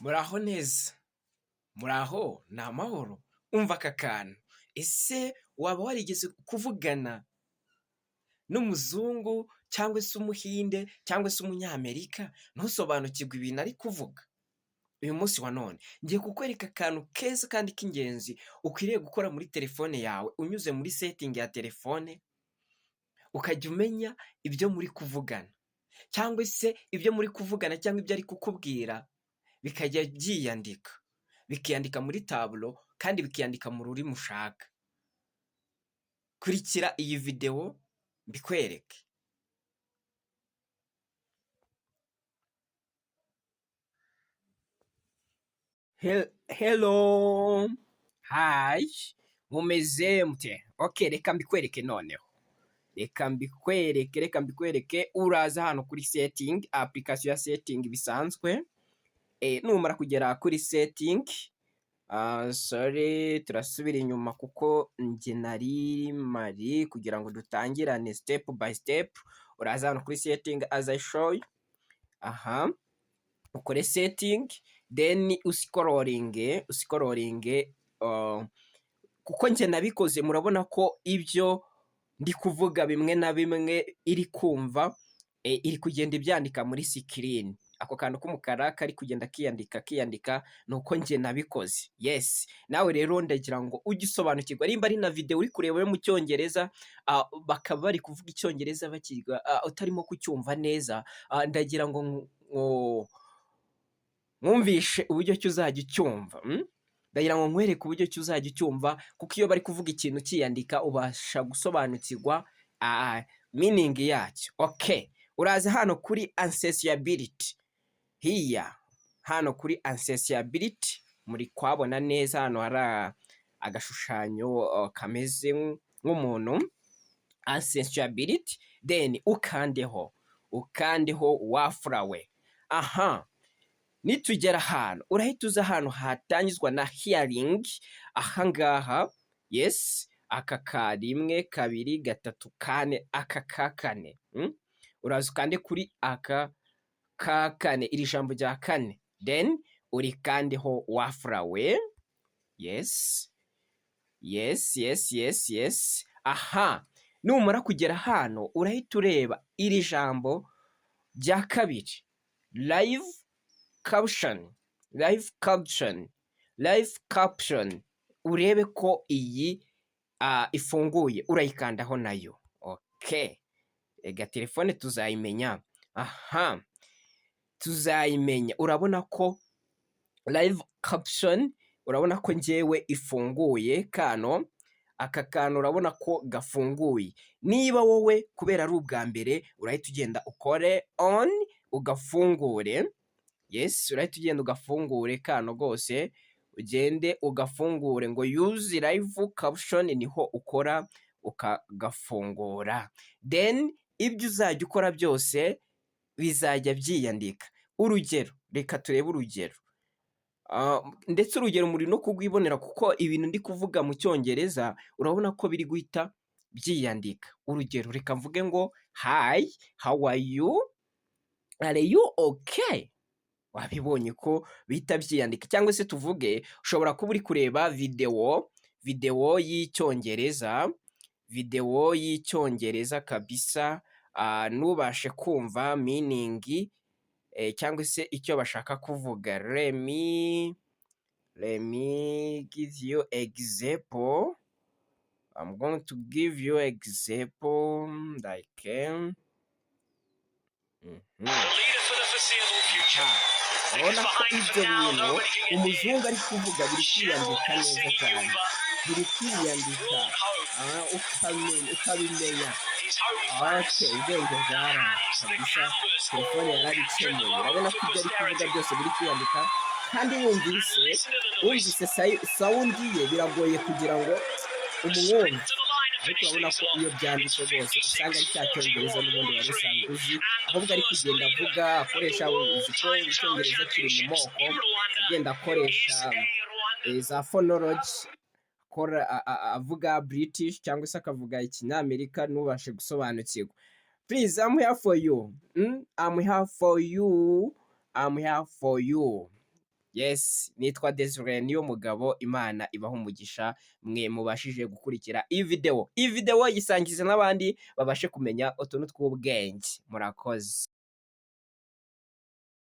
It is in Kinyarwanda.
Muraho neza, muraho ni amahoro, umva aka kantu, ese waba warigeze kuvugana n'umuzungu cyangwa se umuhinde cyangwa se umunyamerika ntusobanukirwe ibintu ari kuvuga? Uyu munsi wa none ngiye kukwereka akantu keza kandi k'ingenzi ukwiriye gukora muri telefone yawe unyuze muri setingi ya telefone, ukajya umenya ibyo muri kuvugana cyangwa se ibyo muri kuvugana cyangwa ibyo ari kukubwira bikajya byiyandika, bikiyandika muri taburo kandi bikiyandika mu rurimi ushaka. Kurikira iyi videwo mbikwereke. Hello, hi, mumeze mute? Okay, reka mbikwereke noneho. Reka mbikwereke, uraza hano kuri setting, application ya setting bisanzwe. Numara kugera kuri setting, sorry, turasubira inyuma kuko njye nari mari kugira ngo dutangirane step by step. Uraza hano kuri setting as I show you. Ukore setting, then usikorollinge, kuko njye nabikoze. Murabona ko ibyo ndi kuvuga bimwe na bimwe iri kumva, iri kugenda ibyandika muri screen. Ako kantu k'umukara kari kugenda kiyandika nuko njye nabikoze. Yes, nawe rero ndagira ngo ujye usobanukirwa. Nimba ari na video uri kureba yo mu cyongereza, bakaba bari kuvuga icyongereza bakiga, utarimo kucyumva neza, ndagira ngo mwumvishe uburyo ki uzajya ucyumva. Ndagira ngo nkwereke uburyo ki uzajya ucyumva, kuko iyo bari kuvuga ikintu kiyandika ubasha gusobanukirwa meaning yacyo. Okay, uraza hano kuri accessibility. Hano kuri accessibility muri kwabona neza, hano hari agashushanyo kameze nk'umuntu, accessibility, then ukandeho wafurawe. Nitugera hano urahita uza hano hatangizwa na hearing. Ahangaha, yes, aka ka 1 2 3 4, aka ka 4, uraza ukande kuri aka ka 4, iri jambo rya 4, then urikandeho wafurawe. Yes. Numara kugera hano urahita ureba iri jambo rya kabiri, live caption, urebe ko iyi ifunguye, urayikandaho nayo. Okay, ega telefone tuzayimenya. Tuzayimenya. Urabona ko live caption, urabona ko njyewe ifunguye. Aka kantu urabona ko gafunguye. Niba wowe kubera ari ubwa mbere, urahita ugenda ukore on ugafungure. Yes, urahita ugenda ugafungure kano rwose, ugende ugafungure ngo use live caption, niho ukora ukagafungura. Then ibyo uzajya ukora byose bizajya byiyandika. Urugero, reka turebe urugero. Ndetse urugero muri no kugwibonera, kuko ibintu ndi kuvuga mu cyongereza urabona ko biri guhita byiyandika. Urugero, reka mvuge ngo hi, how are you, are you okay? Wabibonye ko bihita byiyandika. Cyangwa se tuvuge ushobora kuba uri kureba video y'icyongereza kabisa, nubashe kumva meaning cyangwa se icyo bashaka kuvuga. Let me give you example. I'm going to give you example like urabona ko ibyo bintu umuzungu ari kuvuga biri kwiyandika neza cyane, biri kwiyandika, ukabimenya. Ubwenge bwaraje kabisa, telefone yarabikemuye. Urabona ko ibyo ari kuvuga byose biri kwiyandika, kandi wumvise sound ye biragoye kugira ngo umwumve. Ariko urabona ko iyo byanditse rwose usanga ari cya cyongereza n'ubundi wari usanzwe uzi, ahubwo ari kugenda avuga akoresha, uzi ko icyongereza kiri mu moko, agenda akoresha za phonology, avuga British cyangwa se akavuga ikinyamerika ntubashe gusobanukirwa. Please, I'm here for you. I'm here for you. Yes, nitwa Desire Niyomugabo, Imana ibahe umugisha mwe mubashije gukurikira iyi video. Iyi video yisangize n'abandi babashe kumenya utuntu tw'ubwenge. Murakoze.